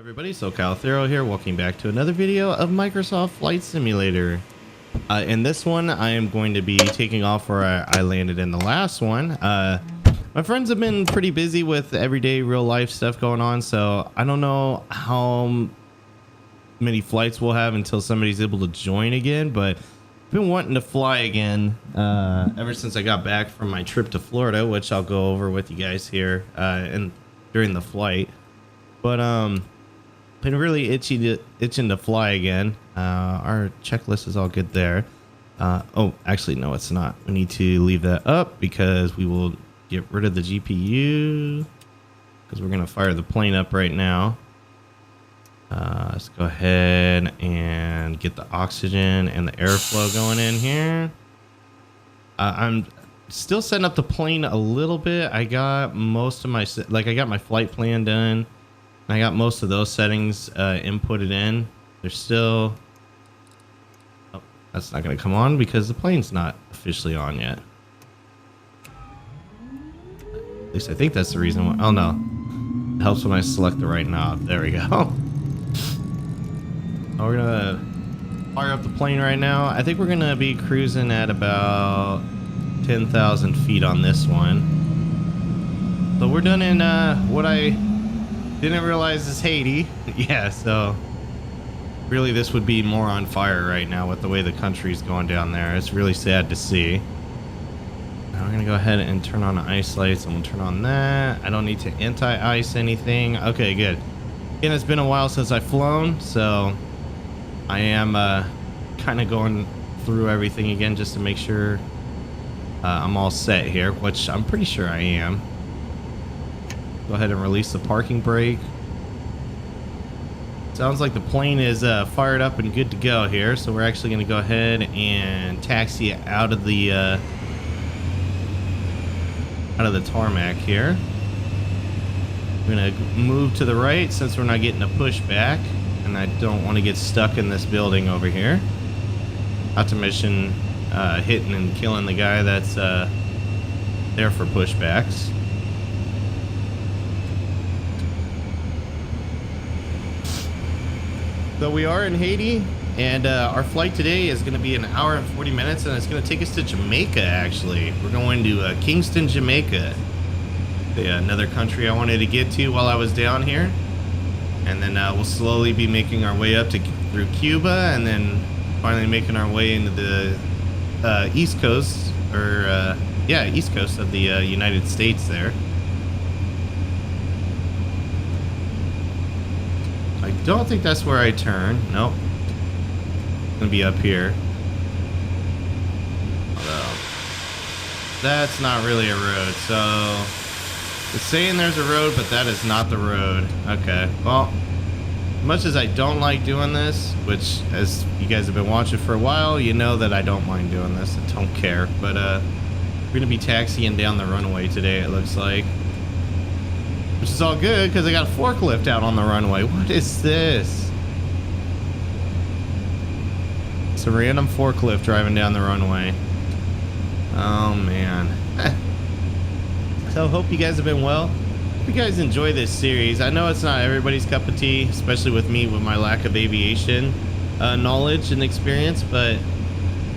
Everybody, socalthero here. Welcome back to another video of Microsoft Flight Simulator. In this one, I am going to be taking off where I landed in the last one. My friends have been pretty busy with everyday real life stuff going on, so I don't know how many flights we'll have until somebody's able to join again, but I've been wanting to fly again ever since I got back from my trip to Florida, which I'll go over with you guys here during the flight. But been really itching to fly again. Our checklist is all good there. Oh, actually, no, it's not. We need to leave that up because we will get rid of the GPU because we're going to fire the plane up right now. Let's go ahead and get the oxygen and the airflow going in here. I'm still setting up the plane a little bit. I got most of my, I got my flight plan done. I got most of those settings inputted in. There's still... Oh, that's not going to come on because the plane's not officially on yet. At least I think that's the reason why. Oh, no. It helps when I select the right knob. There we go. Oh, we're going to fire up the plane right now. I think we're going to be cruising at about 10,000 feet on this one. So we're done in what I... didn't realize is Haiti. Yeah, so really this would be more on fire right now with the way the country's going down there. It's really sad to see. Now we're gonna go ahead and turn on the ice lights, and we'll turn on that. I don't need to anti-ice anything. Okay, good. Again, it's been a while since I've flown, so I am kind of going through everything again just to make sure I'm all set here, which I'm pretty sure I am. Go ahead and release the parking brake. Sounds like the plane is fired up and good to go here. So we're actually going to go ahead and taxi out of the tarmac here. We're going to move to the right since we're not getting a pushback, and I don't want to get stuck in this building over here. Not to mention hitting and killing the guy that's there for pushbacks. So we are in Haiti, and our flight today is going to be an hour and 40 minutes, and it's going to take us to Jamaica, actually. We're going to Kingston, Jamaica, another country I wanted to get to while I was down here. And then we'll slowly be making our way up through Cuba, and then finally making our way into the east coast, or east coast of the United States there. I don't think that's where I turn. Nope. It's gonna be up here. Although that's not really a road. So it's saying there's a road, but that is not the road. Okay. Well, as much as I don't like doing this, which as you guys have been watching for a while, you know that I don't mind doing this. I don't care. But we're gonna be taxiing down the runway today, it looks like. Which is all good because I got a forklift out on the runway. What is this? It's a random forklift driving down the runway. Oh man. So hope you guys have been well. Hope you guys enjoy this series. I know it's not everybody's cup of tea, especially with me with my lack of aviation knowledge and experience, but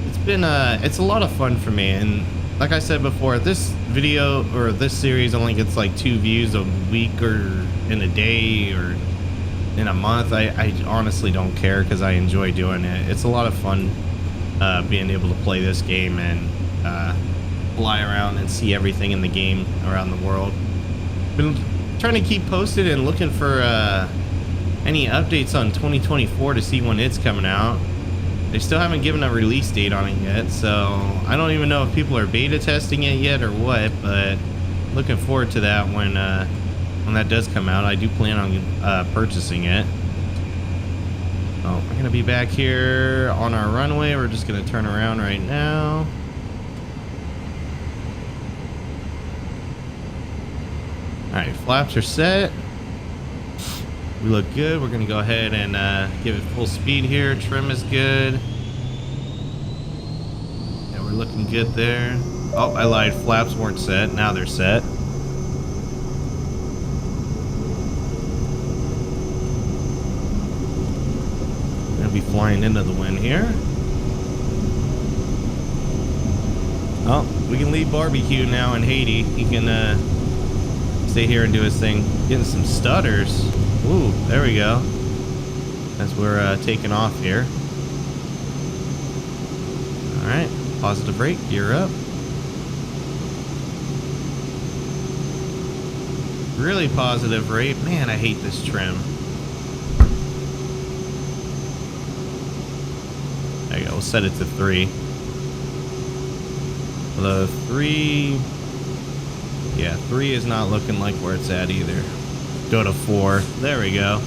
it's been it's a lot of fun for me. And like I said before, this video or this series only gets like 2 views a week or in a day or in a month. I honestly don't care because I enjoy doing it. It's a lot of fun being able to play this game and fly around and see everything in the game around the world. Been trying to keep posted and looking for any updates on 2024 to see when it's coming out. They still haven't given a release date on it yet, so I don't even know if people are beta testing it yet or what, but looking forward to that when that does come out. I do plan on purchasing it. So we're gonna be back here on our runway. We're just gonna turn around right now. All right, flaps are set. We look good. We're gonna go ahead and give it full speed here. Trim is good. Yeah, we're looking good there. Oh, I lied. Flaps weren't set. Now they're set. be flying into the wind here. Oh, we can leave barbecue now in Haiti. He can stay here and do his thing. Getting some stutters. Ooh, there we go. As we're taking off here. All right, positive rate, gear up. Really positive rate. Man, I hate this trim. There you go, we'll set it to 3. Although 3, yeah, 3 is not looking like where it's at either. Go to 4, there we go.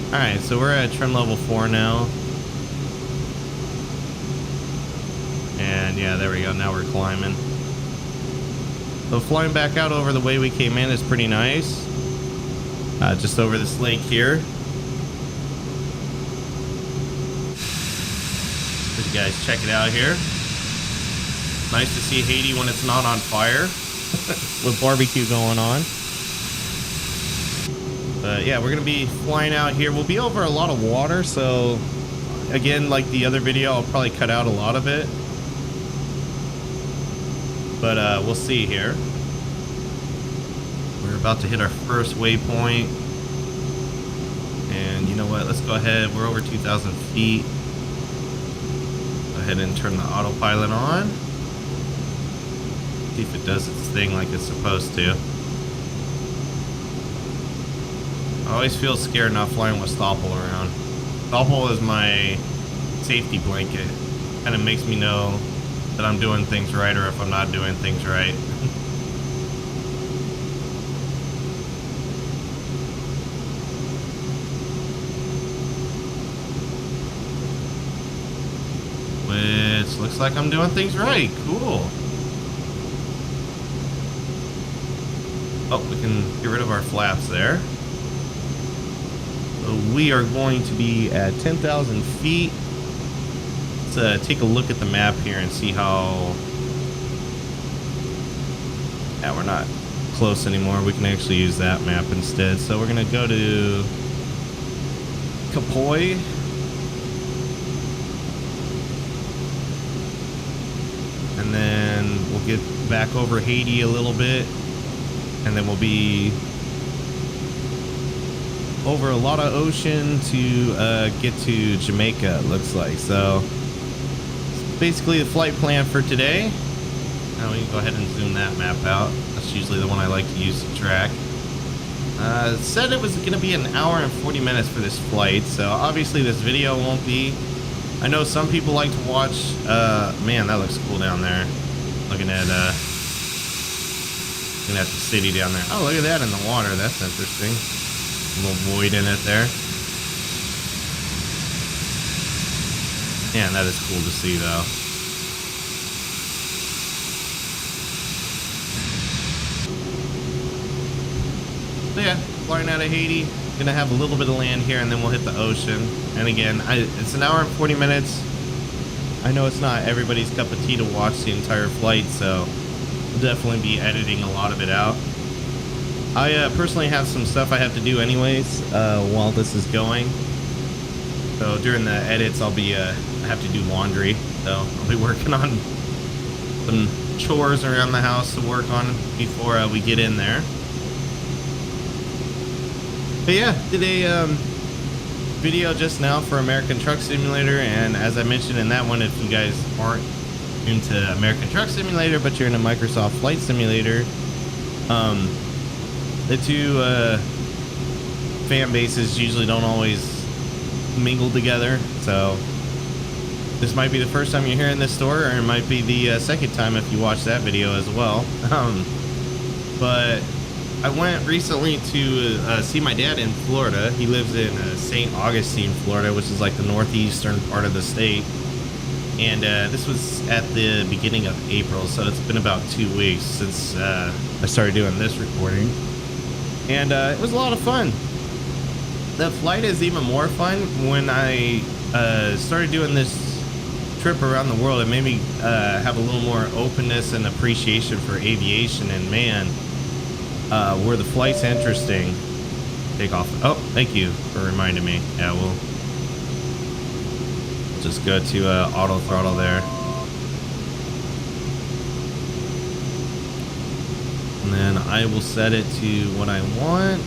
All right, so we're at trim level 4 now. And yeah, there we go, now we're climbing. So flying back out over the way we came in is pretty nice. Just over this lake here. You guys check it out here. Nice to see Haiti when it's not on fire with barbecue going on. But yeah, we're gonna be flying out here. We'll be over a lot of water, so again, like the other video, I'll probably cut out a lot of it. But we'll see here. We're about to hit our first waypoint. And you know what? Let's go ahead. We're over 2,000 feet. Go ahead and turn the autopilot on. See if it does its thing like it's supposed to. I always feel scared not flying with Stoppel around. Stoppel is my safety blanket. Kind of makes me know that I'm doing things right or if I'm not doing things right. Which looks like I'm doing things right. Cool. Oh, we can get rid of our flaps there. So we are going to be at 10,000 feet. Let's take a look at the map here and see how... Yeah, we're not close anymore. We can actually use that map instead. So we're going to go to Kapoy. And then we'll get back over Haiti a little bit. And then we'll be over a lot of ocean to get to Jamaica, it looks like. So basically the flight plan for today. Now we can go ahead and zoom that map out. That's usually the one I like to use to track. It said it was going to be an hour and 40 minutes for this flight, so obviously this video won't be. I know some people like to watch. Man, that looks cool down there. Looking at the city down there. Oh, look at that in the water. That's interesting. A little void in it there. Man, that is cool to see, though. So yeah, flying out of Haiti. Gonna have a little bit of land here, and then we'll hit the ocean. And again, it's an hour and 40 minutes. I know it's not everybody's cup of tea to watch the entire flight, so I'll definitely be editing a lot of it out. I personally have some stuff I have to do anyways while this is going. So during the edits, I'll be I have to do laundry, so I'll be working on some chores around the house to work on before we get in there. But yeah, did a video just now for American Truck Simulator, and as I mentioned in that one, if you guys aren't into American Truck Simulator but you're into Microsoft Flight Simulator, the two fan bases usually don't always mingle together, so this might be the first time you're hearing this story, or it might be the second time if you watch that video as well. But I went recently to see my dad in Florida. He lives in St. Augustine, Florida, which is like the northeastern part of the state. And this was at the beginning of April, so it's been about 2 weeks since I started doing this recording. And it was a lot of fun. The flight is even more fun. When I started doing this trip around the world, it made me have a little more openness and appreciation for aviation. And man, were the flights interesting. Take off. Oh, thank you for reminding me. Yeah, we'll just go to auto throttle there. And then I will set it to what I want.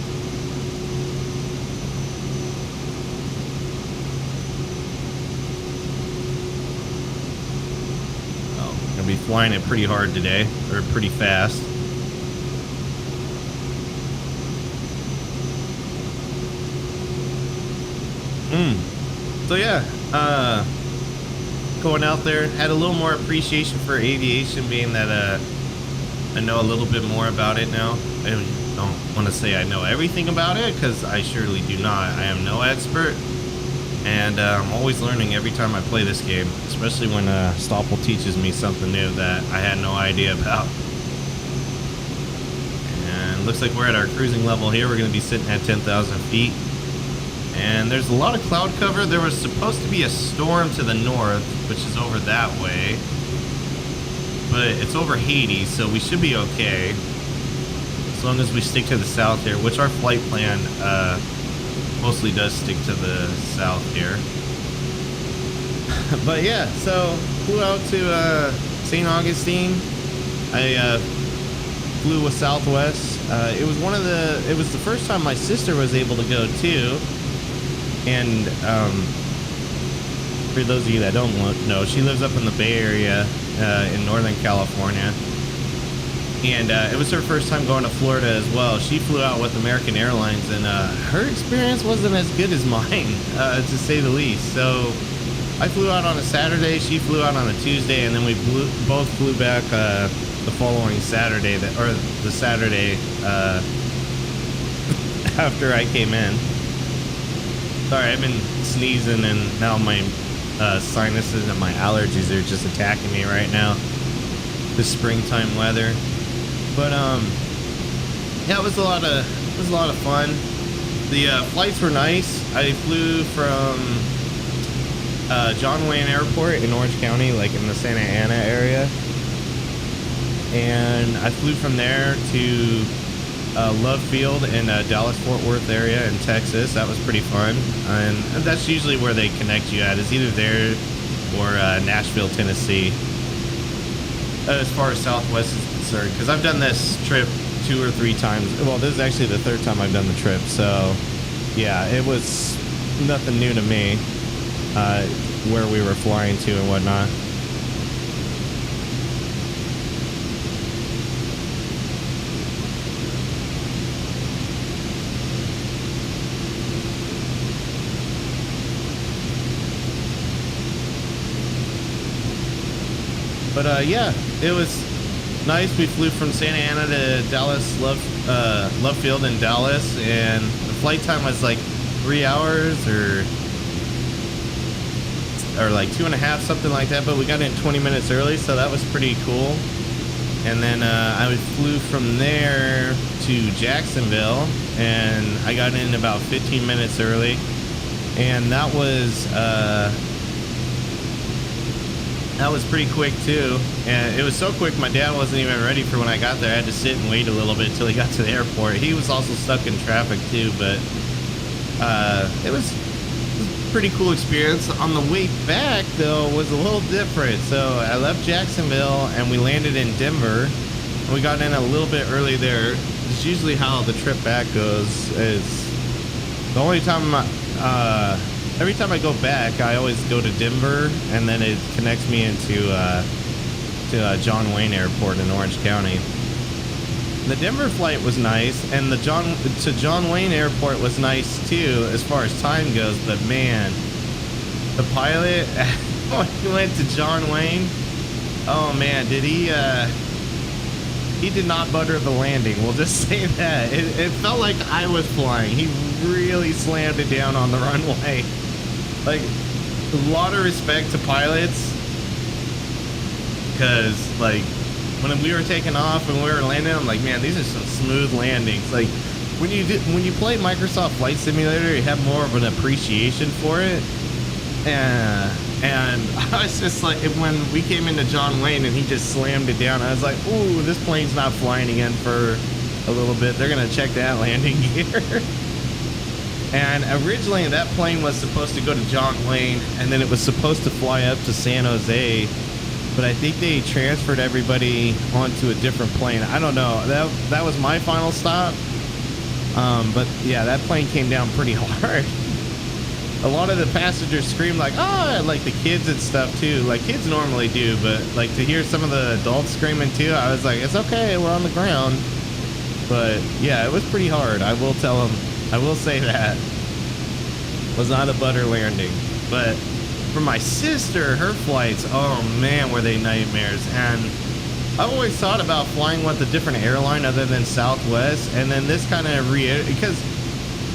Oh, I'm gonna be flying it pretty hard today, or pretty fast. So yeah, going out there, had a little more appreciation for aviation, being that I know a little bit more about it now. I don't want to say I know everything about it, because I surely do not. I am no expert, and I'm always learning every time I play this game, especially when Stoppel teaches me something new that I had no idea about. And looks like we're at our cruising level here. We're going to be sitting at 10,000 feet. And there's a lot of cloud cover. There was supposed to be a storm to the north, which is over that way. But it's over Haiti, so we should be okay. As long as we stick to the south here, which our flight plan mostly does stick to the south here. But yeah, so flew out to St. Augustine. I flew with Southwest. It was the first time my sister was able to go too. And for those of you that don't know, she lives up in the Bay Area in Northern California. And it was her first time going to Florida as well. She flew out with American Airlines, and her experience wasn't as good as mine, to say the least. So I flew out on a Saturday, she flew out on a Tuesday, and then we both flew back the following Saturday, or the Saturday after I came in. Sorry, I've been sneezing, and now my sinuses and my allergies are just attacking me right now. The springtime weather. But yeah, it was a lot of fun. The flights were nice. I flew from John Wayne Airport in Orange County, like in the Santa Ana area, and I flew from there to Love Field in Dallas-Fort Worth area in Texas. That was pretty fun, and that's usually where they connect you at, is either there or Nashville, Tennessee, as far as Southwest is concerned, because I've done this trip 2 or 3 times. Well, this is actually the 3rd time I've done the trip, so yeah, it was nothing new to me where we were flying to and whatnot. But yeah, it was nice. We flew from Santa Ana to Dallas, Love Field in Dallas, and the flight time was like 3 hours or like 2.5, something like that. But we got in 20 minutes early, so that was pretty cool. And then I flew from there to Jacksonville, and I got in about 15 minutes early, and that was pretty quick too. And it was so quick, my dad wasn't even ready for when I got there. I had to sit and wait a little bit till he got to the airport. He was also stuck in traffic too, but it was a pretty cool experience. On the way back though was a little different. So I left Jacksonville and we landed in Denver, and we got in a little bit early there. It's usually how the trip back goes. Is the only time every time I go back, I always go to Denver, and then it connects me into to John Wayne Airport in Orange County. The Denver flight was nice, and the John Wayne Airport was nice too, as far as time goes. But man, the pilot when he went to John Wayne, oh man, did he did not butter the landing. We'll just say that. It felt like I was flying. He really slammed it down on the runway. Like, a lot of respect to pilots, because like when we were taking off and we were landing, I'm like, man, these are some smooth landings. Like when you play Microsoft Flight Simulator, you have more of an appreciation for it. And I was just like, when we came into John Wayne and he just slammed it down, I was like, ooh, this plane's not flying again for a little bit. They're gonna check that landing gear. And originally that plane was supposed to go to John Wayne, and then it was supposed to fly up to San Jose, but I think they transferred everybody onto a different plane. I don't know. That was my final stop. But yeah, that plane came down pretty hard. A lot of the passengers screamed like, oh, like the kids and stuff too. Like kids normally do, but like to hear some of the adults screaming too, I was like, it's okay, we're on the ground. But yeah, it was pretty hard. I will tell them. I will say that was not a butter landing. But for my sister, her flights, oh man, were they nightmares. And I've always thought about flying with a different airline other than Southwest, and then this kind of because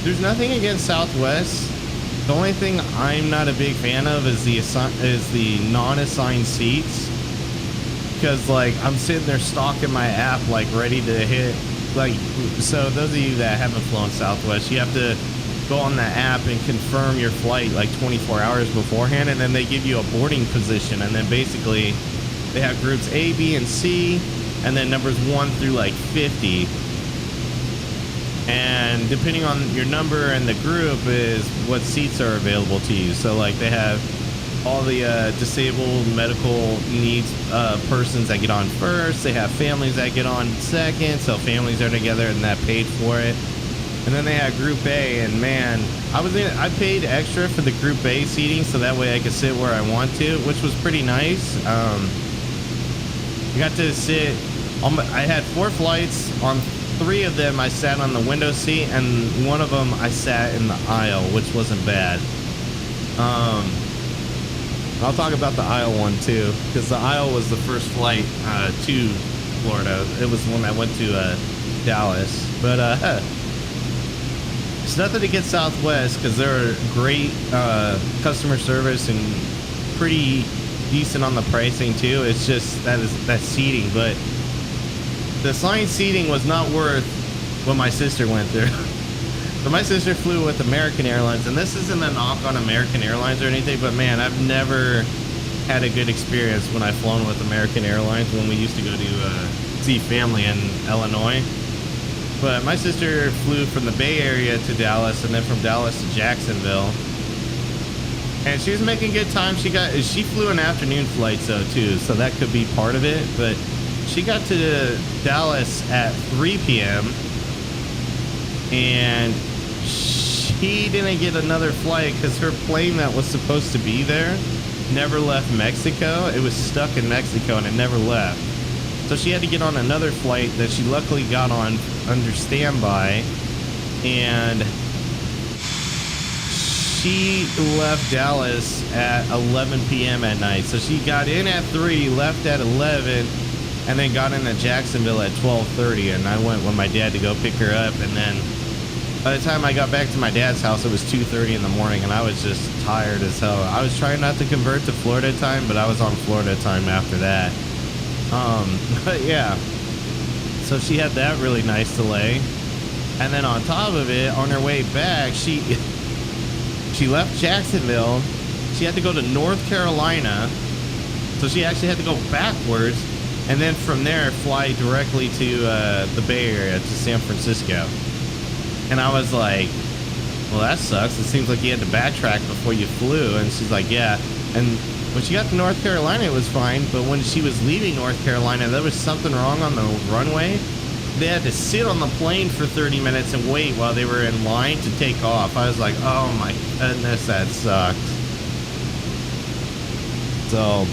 there's nothing against Southwest. The only thing I'm not a big fan of is the non-assigned seats, because like I'm sitting there stalking my app like ready to hit. Like, so those of you that haven't flown Southwest, you have to go on the app and confirm your flight like 24 hours beforehand, and then they give you a boarding position, and then basically they have groups A, B, and C, and then numbers 1 through like 50. And depending on your number and the group is what seats are available to you. So like they have all the disabled medical needs persons that get on first. They have families that get on second, so families are together and that paid for it. And then they have Group A, and man, I paid extra for the Group A seating so that way I could sit where I want to, which was pretty nice. I got to sit I had 4 flights. On 3 of them I sat on the window seat, and 1 of them I sat in the aisle, which wasn't bad. I'll talk about the aisle one too, because the aisle was the first flight to Florida. It was when I went to Dallas. But it's nothing against Southwest, because they're great customer service and pretty decent on the pricing too. It's just that seating, but the assigned seating was not worth what my sister went through. So my sister flew with American Airlines, and this isn't a knock on American Airlines or anything, but man, I've never had a good experience when I've flown with American Airlines when we used to go to see family in Illinois. But my sister flew from the Bay Area to Dallas, and then from Dallas to Jacksonville. And she was making good time. She flew an afternoon flight though too, so that could be part of it. But she got to Dallas at 3 p.m. and she didn't get another flight because her plane that was supposed to be there never left Mexico. It was stuck in Mexico and it never left. So she had to get on another flight that she luckily got on under standby, and she left Dallas at 11 p.m. at night. So she got in at 3, left at 11, and then got into Jacksonville at 12:30. And I went with my dad to go pick her up, and then by the time I got back to my dad's house, it was 2:30 in the morning, and I was just tired as hell. I was trying not to convert to Florida time, but I was on Florida time after that. But yeah, so she had that really nice delay, and then on top of it, on her way back, she left Jacksonville. She had to go to North Carolina, so she actually had to go backwards, and then from there fly directly to the Bay Area, to San Francisco. And I was like, well, that sucks. It seems like you had to backtrack before you flew. And she's like, yeah. And when she got to North Carolina, it was fine. But when she was leaving North Carolina, there was something wrong on the runway. They had to sit on the plane for 30 minutes and wait while they were in line to take off. I was like, oh my goodness, that sucks. So,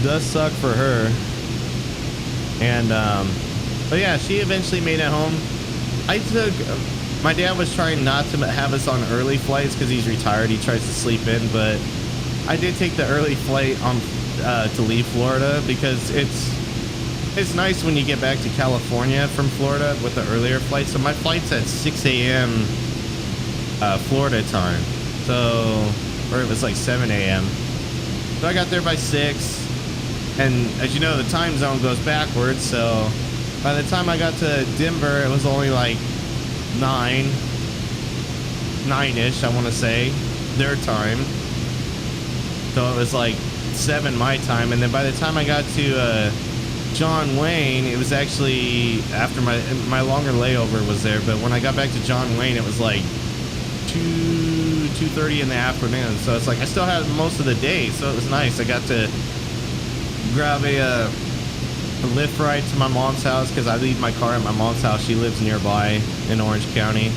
does suck for her. And, but yeah, she eventually made it home. My dad was trying not to have us on early flights because he's retired. He tries to sleep in, but I did take the early flight on to leave Florida because it's nice when you get back to California from Florida with the earlier flight. So my flight's at 6 a.m. Florida time. So, or it was like 7 a.m. So I got there by 6. And as you know, the time zone goes backwards. So by the time I got to Denver, it was only like 9-ish, I want to say, their time. So it was like 7 my time. And then by the time I got to John Wayne, it was actually after my longer layover was there, but when I got back to John Wayne, it was like 2:30 in the afternoon. So it's like I still had most of the day, so it was nice. I got to grab a Lyft ride to my mom's house because I leave my car at my mom's house. She lives nearby in Orange County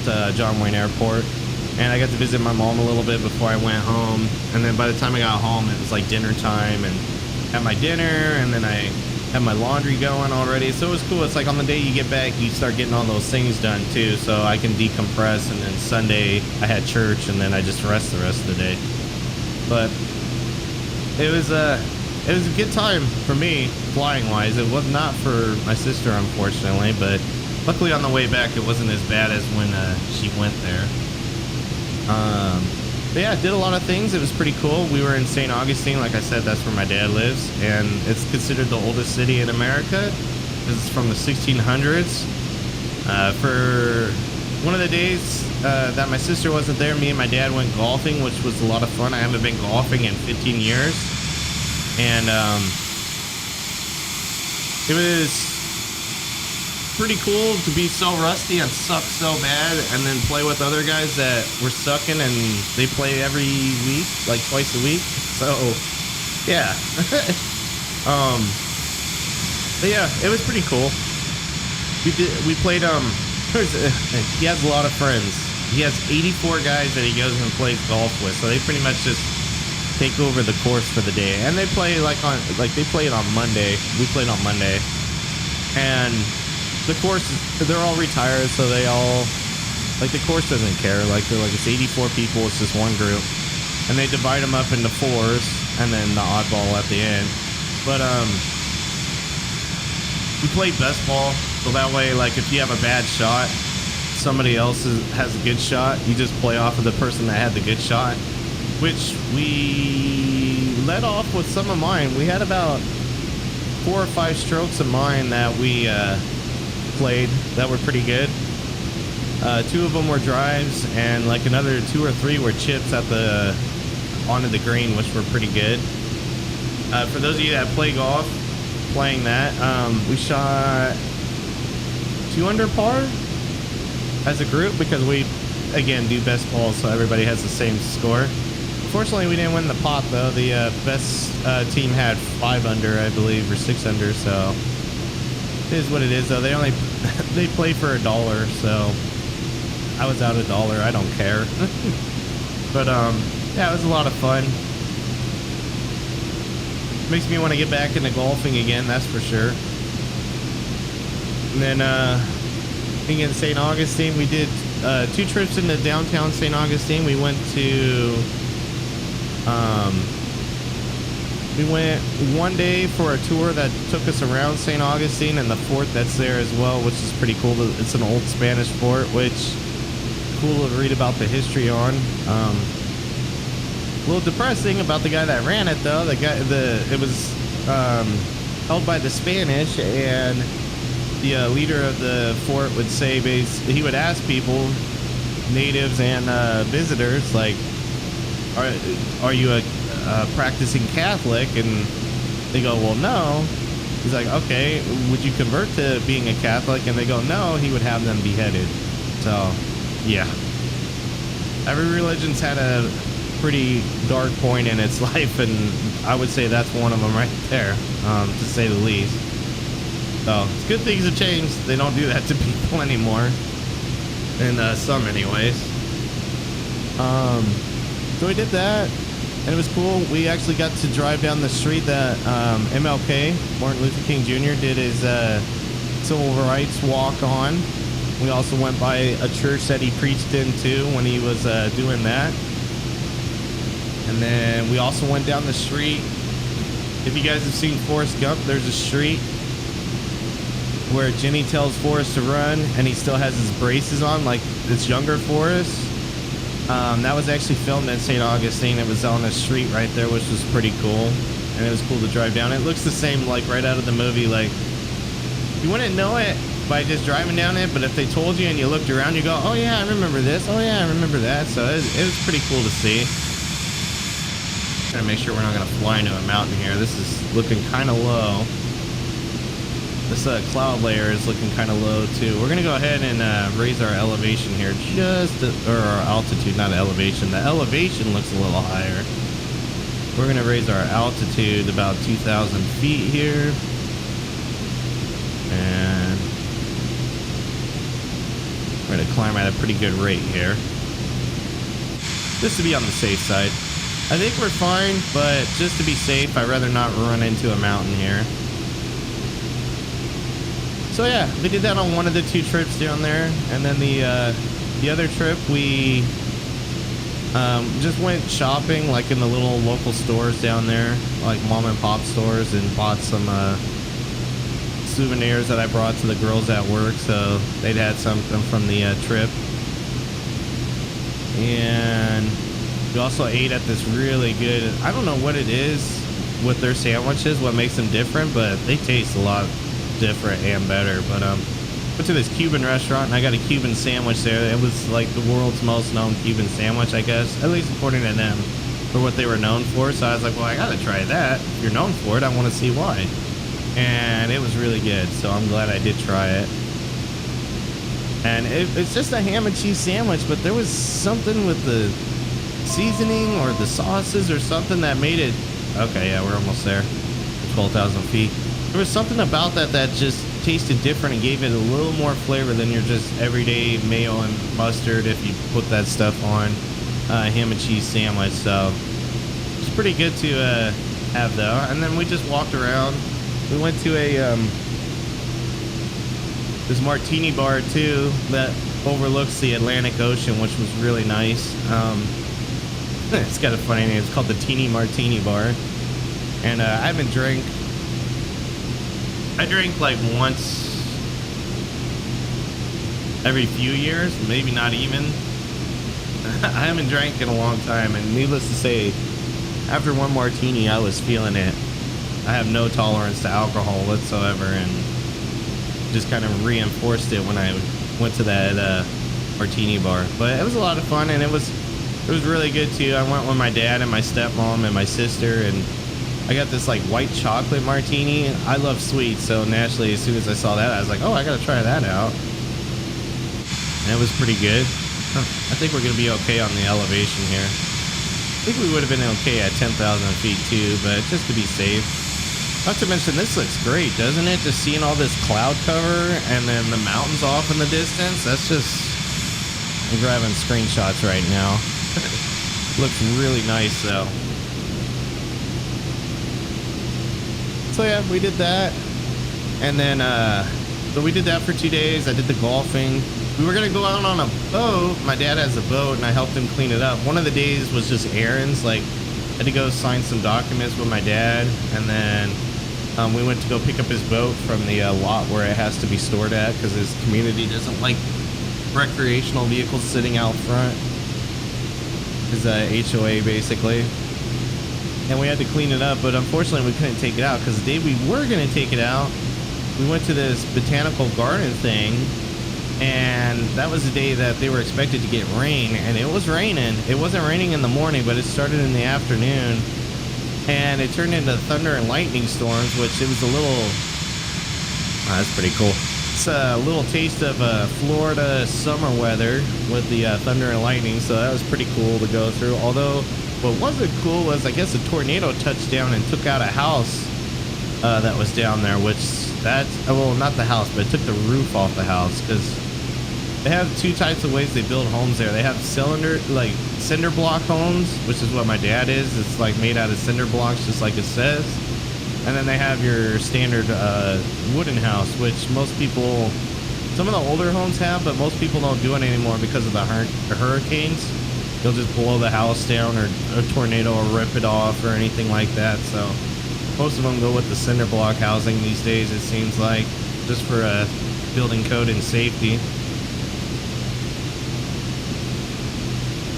to John Wayne Airport. And I got to visit my mom a little bit before I went home. And then by the time I got home, it was like dinner time, and had my dinner, and then I had my laundry going already. So it was cool. It's like on the day you get back, you start getting all those things done too. So I can decompress. And then Sunday I had church, and then I just rest the rest of the day. But it was a good time for me flying wise. It was not for my sister, unfortunately, but luckily on the way back it wasn't as bad as when she went there. But yeah, I did a lot of things. It was pretty cool. We were in St. Augustine. Like I said, that's where my dad lives, and it's considered the oldest city in America. It's from the 1600s. For one of the days that my sister wasn't there, me and my dad went golfing, which was a lot of fun. I haven't been golfing in 15 years. And it was pretty cool to be so rusty and suck so bad, and then play with other guys that were sucking, and they play every week, like twice a week. So yeah. But yeah, it was pretty cool. We played he has a lot of friends. He has 84 guys that he goes and plays golf with, so they pretty much just take over the course for the day. And they play they play it on Monday. We played on Monday, and the course, they're all retired, so they all, like, the course doesn't care. Like, they're like, it's 84 people, it's just one group, and they divide them up into fours, and then the oddball at the end. But we play best ball, so that way, like, if you have a bad shot, somebody else has a good shot, you just play off of the person that had the good shot, which we led off with some of mine. We had about 4 or 5 strokes of mine that we played that were pretty good. 2 of them were drives, and like another 2 or 3 were chips at the onto the green, which were pretty good. For those of you that play golf, playing that, we shot 2 under par as a group, because we again do best balls, so everybody has the same score. Unfortunately, we didn't win the pot though. The best team had 5 under, I believe, or 6 under, so it is what it is though. They play for $1, so I was out $1. I don't care. But yeah, it was a lot of fun. Makes me want to get back into golfing again, that's for sure. And then being in St. Augustine, we did 2 trips into downtown St. Augustine. We went to we went one day for a tour that took us around St. Augustine and the fort that's there as well, which is pretty cool. It's an old Spanish fort, which cool to read about the history on. A little depressing about the guy that ran it though. It was held by the Spanish, and the leader of the fort would say, he would ask people, natives and visitors, like, are you a practicing Catholic? And they go, well, no. He's like, okay, would you convert to being a Catholic? And they go, no. He would have them beheaded. So yeah, every religion's had a pretty dark point in its life, and I would say that's one of them right there, to say the least. So it's good things have changed. They don't do that to people anymore, and some anyways. So we did that, and it was cool. We actually got to drive down the street that MLK, Martin Luther King Jr., did his civil rights walk on. We also went by a church that he preached in too when he was doing that. And then we also went down the street. If you guys have seen Forrest Gump, there's a street where Jenny tells Forrest to run, and he still has his braces on, like this younger Forrest. That was actually filmed in St. Augustine. It was on the street right there, which was pretty cool. And it was cool to drive down. It looks the same, like right out of the movie. Like, you wouldn't know it by just driving down it, but if they told you and you looked around, you go, oh yeah, I remember this. Oh yeah, I remember that. So it was pretty cool to see. Gotta make sure we're not gonna fly into a mountain here. This is looking kind of low. This cloud layer is looking kind of low too. We're gonna go ahead and raise our elevation here, or our altitude, not elevation. The elevation looks a little higher. We're gonna raise our altitude about 2,000 feet here, and we're gonna climb at a pretty good rate here, just to be on the safe side. I think we're fine, but just to be safe, I'd rather not run into a mountain here. So yeah, we did that on one of the 2 trips down there, and then the other trip we just went shopping, like in the little local stores down there, like mom and pop stores, and bought some souvenirs that I brought to the girls at work, so they'd had something from the trip. And we also ate at this really good, I don't know what it is with their sandwiches, what makes them different, but they taste a lot different and better. But went to this Cuban restaurant and I got a Cuban sandwich there. It was like the world's most known Cuban sandwich, I guess, at least according to them, for what they were known for. So I was like, well, I gotta try that. If you're known for it, I want to see why. And it was really good, so I'm glad I did try it. And it's just a ham and cheese sandwich, but there was something with the seasoning or the sauces or something that made it. Okay, yeah, we're almost there. 12,000 feet. There was something about that just tasted different and gave it a little more flavor than your just everyday mayo and mustard if you put that stuff on a ham and cheese sandwich. So it's pretty good to have though. And then we just walked around. We went to a this martini bar too that overlooks the Atlantic Ocean, which was really nice. It's got a funny name. It's called the Teeny Martini Bar. And I drink like once every few years, maybe not even. I haven't drank in a long time, and needless to say, after one martini, I was feeling it. I have no tolerance to alcohol whatsoever, and just kind of reinforced it when I went to that martini bar. But it was a lot of fun, and it was really good too. I went with my dad and my stepmom and my sister, and I got this like white chocolate martini. I love sweet, so naturally as soon as I saw that, I was like, oh, I gotta try that out. And it was pretty good. I think we're gonna be okay on the elevation here. I think we would have been okay at 10,000 feet too, but just to be safe. Not to mention, this looks great, doesn't it? Just seeing all this cloud cover and then the mountains off in the distance. That's just, I'm grabbing screenshots right now. Looks really nice though. So yeah, we did that. And then, so we did that for 2 days. I did the golfing. We were gonna go out on a boat. My dad has a boat and I helped him clean it up. One of the days was just errands. Like, I had to go sign some documents with my dad. And then we went to go pick up his boat from the lot where it has to be stored at, because his community doesn't like recreational vehicles sitting out front. His HOA basically. And we had to clean it up, but unfortunately we couldn't take it out, because the day we were going to take it out, we went to this botanical garden thing, and that was the day that they were expected to get rain, and it was raining. It wasn't raining in the morning, but it started in the afternoon, and it turned into thunder and lightning storms, which it was a little, that's pretty cool. It's a little taste of Florida summer weather with the thunder and lightning, so that was pretty cool to go through. Although what wasn't cool was, I guess, a tornado touched down and took out a house that was down there, which well, not the house, but it took the roof off the house, because they have two types of ways they build homes there. They have cinder block homes, which is what my dad is. It's like made out of cinder blocks, just like it says. And then they have your standard wooden house, which most people, some of the older homes have, but most people don't do it anymore because of the hurricanes. They'll just blow the house down, or a tornado will rip it off, or anything like that. So most of them go with the cinder block housing these days, it seems like, just for building code and safety.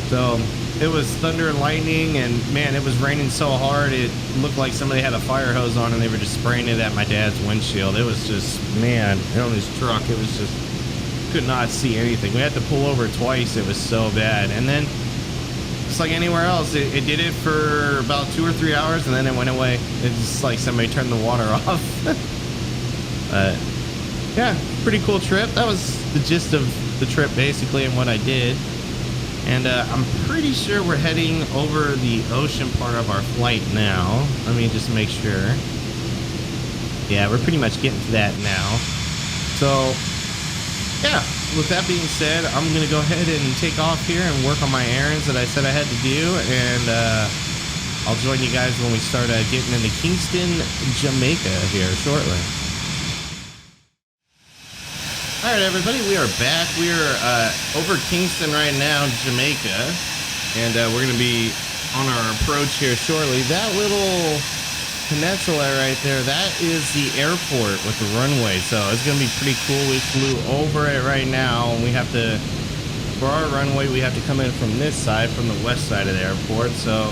So it was thunder and lightning, and man, it was raining so hard it looked like somebody had a fire hose on and they were just spraying it at my dad's windshield. It was just, man, on his truck, it was just, could not see anything. We had to pull over twice. It was so bad. And then, just like anywhere else, it did it for about 2 or 3 hours, and then it went away. It's just like somebody turned the water off. Yeah, pretty cool trip. That was the gist of the trip basically and what I did. And I'm pretty sure we're heading over the ocean part of our flight now. Let me just make sure. Yeah, we're pretty much getting to that now. So, yeah, with that being said, I'm going to go ahead and take off here and work on my errands that I said I had to do. And I'll join you guys when we start getting into Kingston, Jamaica here shortly. All right, everybody, we are back. We are over Kingston right now, Jamaica, and we're going to be on our approach here shortly. That little peninsula right there, that is the airport with the runway, so it's going to be pretty cool. We flew over it right now, and we have to, for our runway, we have to come in from this side, from the west side of the airport, so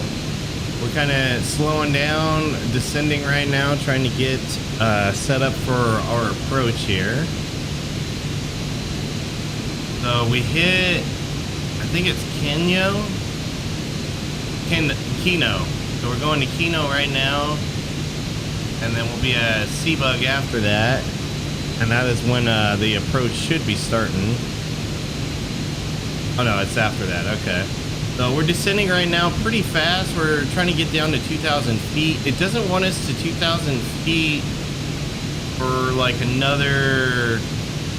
we're kind of slowing down, descending right now, trying to get set up for our approach here. So we hit, I think it's Kino. So we're going to Kino right now. And then we'll be at Seabug after that. And that is when the approach should be starting. Oh no, it's after that, okay. So we're descending right now pretty fast. We're trying to get down to 2,000 feet. It doesn't want us to 2,000 feet for like another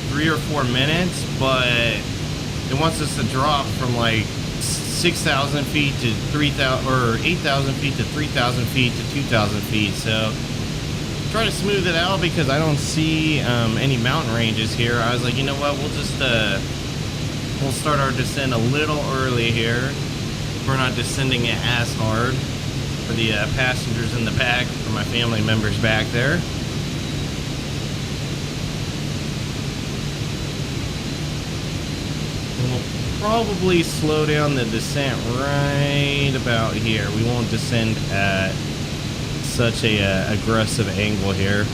3 or 4 minutes, but it wants us to drop from like 6,000 feet to 3,000 or 8,000 feet to 3,000 feet to 2,000 feet. So try to smooth it out because I don't see any mountain ranges here. I was like, you know what, we'll just we'll start our descent a little early here. We're not descending it as hard for the passengers in the back, for my family members back there. Probably slow down the descent right about here. We won't descend at such a aggressive angle here.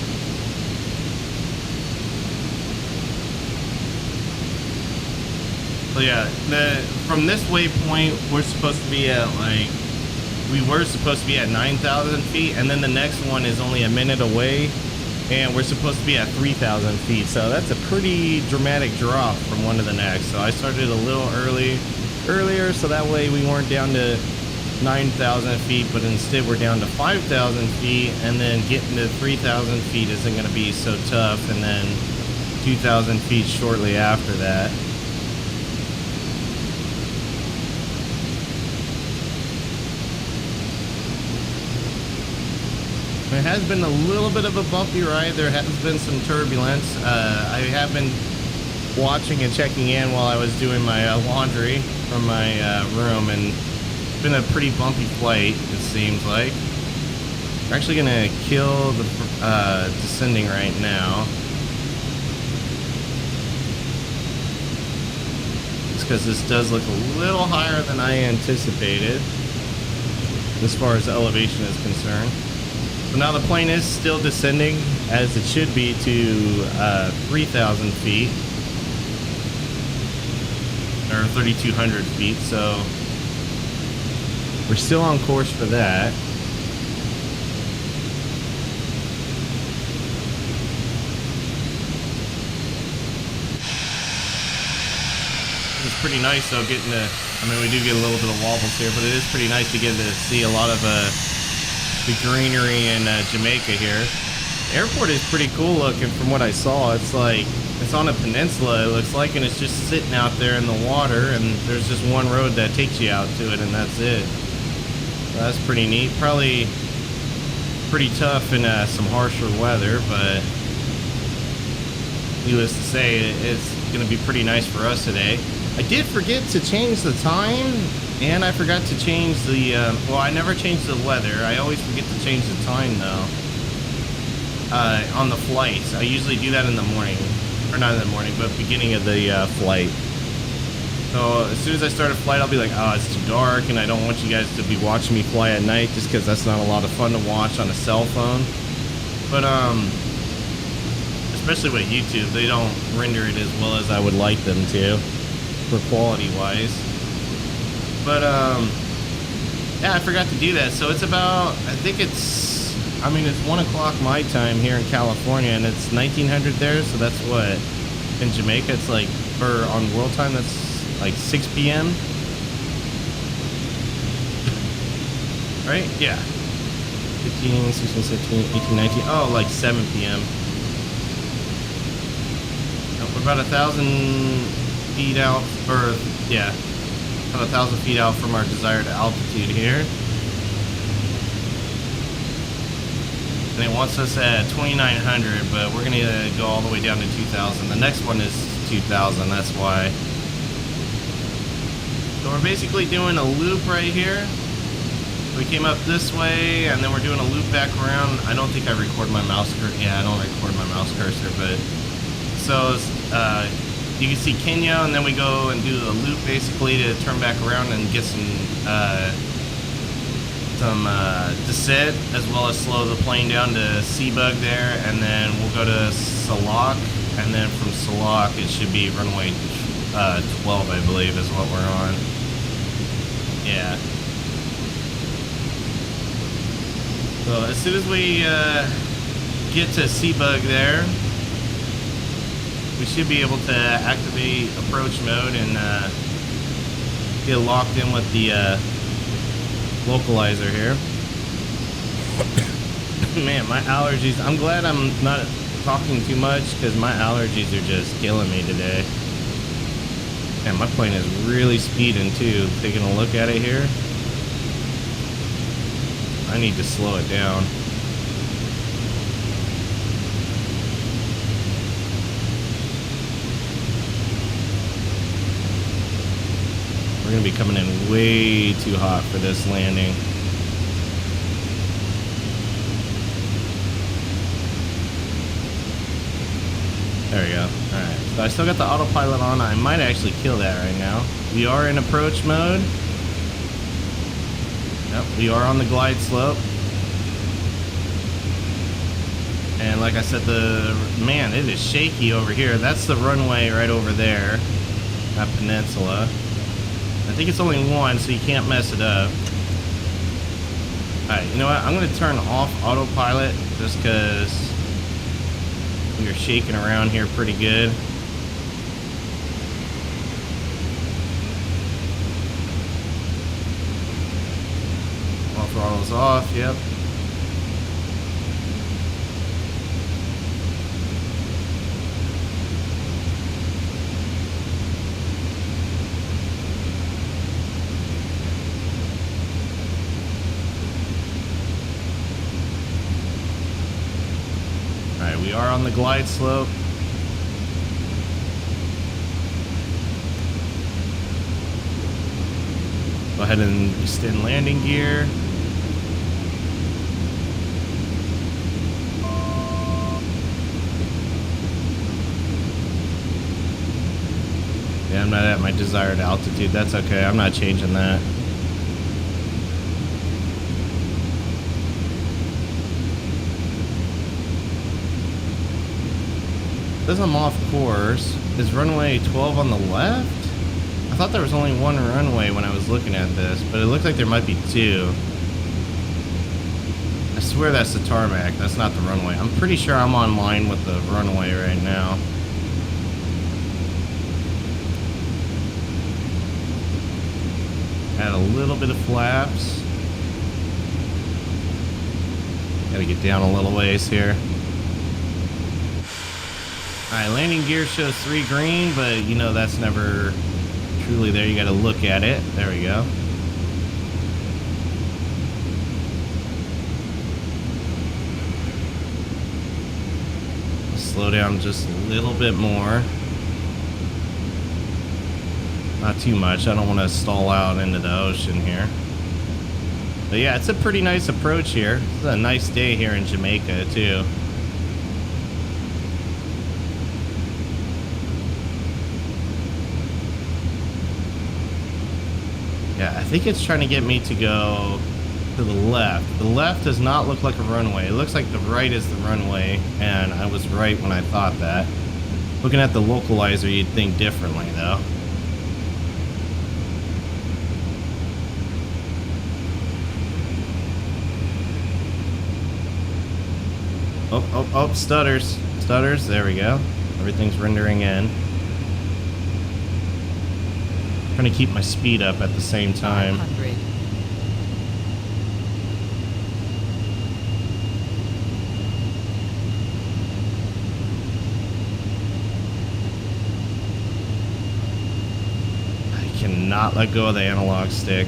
So yeah, from this waypoint, we're supposed to be at we were supposed to be at 9,000 feet, and then the next one is only a minute away, and we're supposed to be at 3,000 feet. So that's a pretty dramatic drop from one to the next. So I started a little earlier, so that way we weren't down to 9,000 feet, but instead we're down to 5,000 feet, and then getting to 3,000 feet isn't going to be so tough, and then 2,000 feet shortly after that. It has been a little bit of a bumpy ride. There has been some turbulence. I have been watching and checking in while I was doing my laundry from my room, and it's been a pretty bumpy flight, it seems like. We're actually going to kill the descending right now. It's because this does look a little higher than I anticipated as far as the elevation is concerned. So now the plane is still descending as it should be to 3,000 feet or 3,200 feet. So we're still on course for that. It's pretty nice though getting to, I mean, we do get a little bit of wobbles here, but it is pretty nice to get to see a lot of the greenery in Jamaica here. The airport is pretty cool looking from what I saw. It's like, it's on a peninsula, it looks like, and it's just sitting out there in the water, and there's just one road that takes you out to it, and that's it. So that's pretty neat. Probably pretty tough in some harsher weather, but needless to say, it's going to be pretty nice for us today. I did forget to change the time, and I forgot to change the, well, I never changed the weather. I always forget to change the time, though, on the flights. I usually do that in the morning, or not in the morning, but beginning of the flight. So as soon as I start a flight, I'll be like, oh, it's too dark, and I don't want you guys to be watching me fly at night, just because that's not a lot of fun to watch on a cell phone. But, especially with YouTube, they don't render it as well as I would like them to, for quality-wise. But, yeah, I forgot to do that. So it's about, I think it's, I mean, it's 1 o'clock my time here in California, and it's 1900 there, so that's what, in Jamaica, it's like, or on world time, that's like 6 p.m. Right? Yeah. 15, 16, 17, 18, 19, oh, like 7 p.m. We're about 1,000 feet out, or, yeah, about 1,000 feet out from our desired altitude here. And it wants us at 2,900, but we're going to go all the way down to 2,000. The next one is 2,000, that's why. So we're basically doing a loop right here. We came up this way, and then we're doing a loop back around. I don't think I record my mouse cursor. Yeah, I don't record my mouse cursor, but so you can see Kenya, and then we go and do a loop basically to turn back around and get some descent, as well as slow the plane down to Seabug there, and then we'll go to Salak, and then from Salak it should be runway 12, I believe, is what we're on. Yeah. So as soon as we get to Seabug there, we should be able to activate approach mode and get locked in with the localizer here. Man, my allergies, I'm glad I'm not talking too much because my allergies are just killing me today. And my plane is really speeding too. Taking a look at it here, I need to slow it down. We're gonna be coming in way too hot for this landing. There we go. Alright, so I still got the autopilot on. I might actually kill that right now. We are in approach mode. Yep, we are on the glide slope. And like I said, man, it is shaky over here. That's the runway right over there, that peninsula. I think it's only one, so you can't mess it up. Alright, you know what? I'm going to turn off autopilot just because we are shaking around here pretty good. All throttles off, yep. Alright, we are on the glide slope. Go ahead and extend landing gear. Yeah, I'm not at my desired altitude. That's okay. I'm not changing that. Says I'm off course. Is runway 12 on the left? I thought there was only one runway when I was looking at this, but it looks like there might be two. I swear that's the tarmac. That's not the runway. I'm pretty sure I'm on line with the runway right now. Add a little bit of flaps. Gotta get down a little ways here. Alright, landing gear shows 3 green, but you know that's never truly there. You gotta look at it. There we go. Slow down just a little bit more. Not too much. I don't want to stall out into the ocean here. But yeah, it's a pretty nice approach here. It's a nice day here in Jamaica too. Yeah, I think it's trying to get me to go to the left. The left does not look like a runway. It looks like the right is the runway, and I was right when I thought that. Looking at the localizer, you'd think differently though. Oh, stutters. Stutters, there we go. Everything's rendering in. Trying to keep my speed up at the same time. 500. I cannot let go of the analog stick.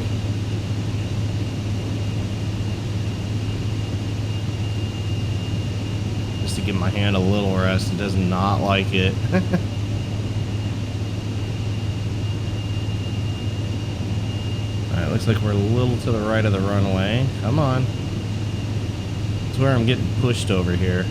Just to give my hand a little rest. It does not like it. Alright, looks like we're a little to the right of the runway. Come on. That's where I'm getting pushed over here.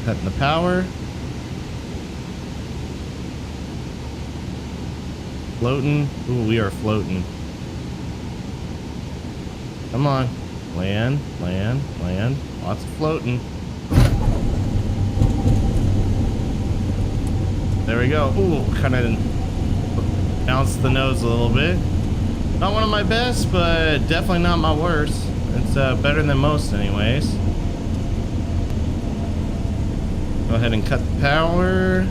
Cutting the power. Floating. Ooh, we are floating. Come on. Land, land, land. Lots of floating. There we go. Ooh, kind of bounced the nose a little bit. Not one of my best, but definitely not my worst. It's better than most anyways. Go ahead and cut the power.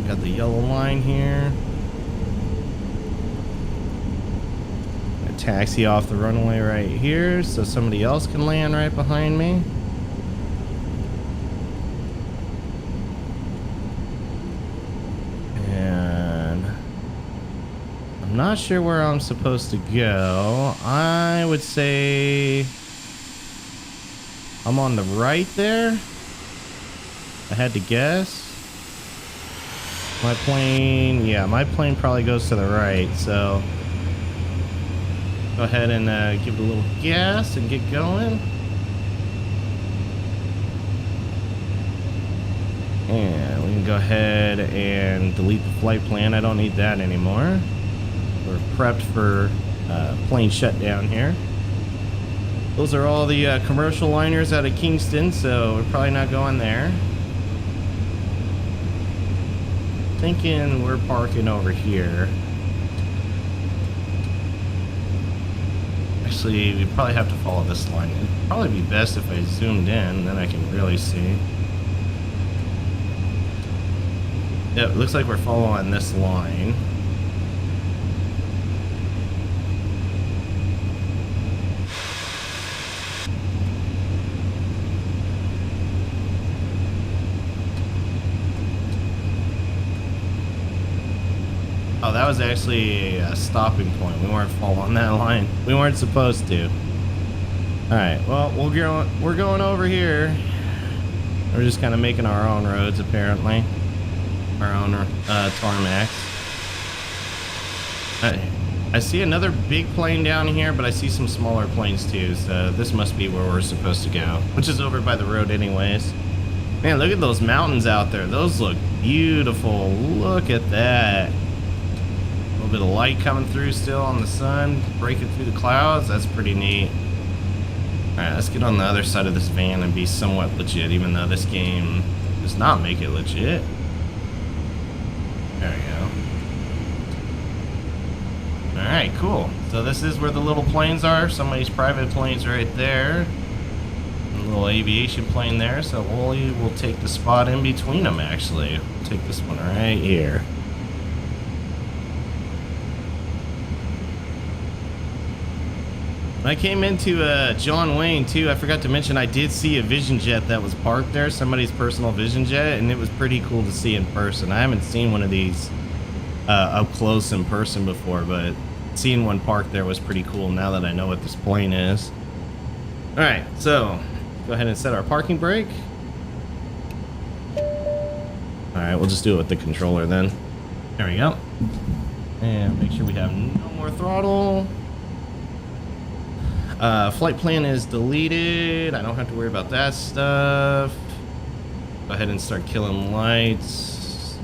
Got the yellow line here. Taxi off the runway right here so somebody else can land right behind me. And I'm not sure where I'm supposed to go. I would say I'm on the right there. I had to guess. My plane, yeah, my plane probably goes to the right, so go ahead and give it a little gas and get going. And we can go ahead and delete the flight plan. I don't need that anymore. We're prepped for plane shutdown here. Those are all the commercial liners out of Kingston, so we're probably not going there. Thinking we're parking over here. Actually, we probably have to follow this line. It'd probably be best if I zoomed in, then I can really see. Yeah, it looks like we're following this line. Oh, that was actually a stopping point. We weren't following that line. We weren't supposed to. Alright, well, we're going over here. We're just kind of making our own roads, apparently. Our own tarmacs. I see another big plane down here, but I see some smaller planes too, so this must be where we're supposed to go, which is over by the road anyways. Man, look at those mountains out there. Those look beautiful. Look at that. A little bit of light coming through still on the sun, breaking through the clouds. That's pretty neat. Alright, let's get on the other side of this van and be somewhat legit, even though this game does not make it legit. There we go. Alright, cool. So this is where the little planes are. Somebody's private plane's right there. A little aviation plane there. So we'll take the spot in between them, actually. We'll take this one right here. I came into John Wayne too. I forgot to mention I did see a Vision Jet that was parked there, somebody's personal Vision Jet, and it was pretty cool to see in person. I haven't seen one of these up close in person before, but seeing one parked there was pretty cool now that I know what this plane is. All right, so go ahead and set our parking brake. All right, we'll just do it with the controller then. There we go. And make sure we have no more throttle. Flight plan is deleted. I don't have to worry about that stuff. Go ahead and start killing lights.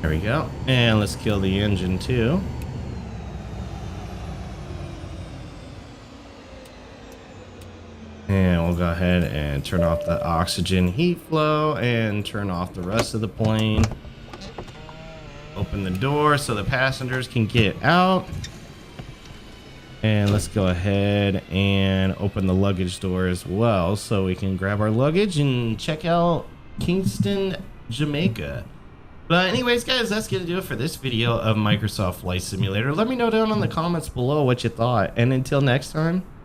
There we go. And let's kill the engine too. I'll go ahead and turn off the oxygen heat flow and turn off the rest of the plane. Open the door so the passengers can get out. And let's go ahead and open the luggage door as well so we can grab our luggage and check out Kingston, Jamaica. But anyways, guys, that's going to do it for this video of Microsoft Flight Simulator. Let me know down in the comments below what you thought. And until next time.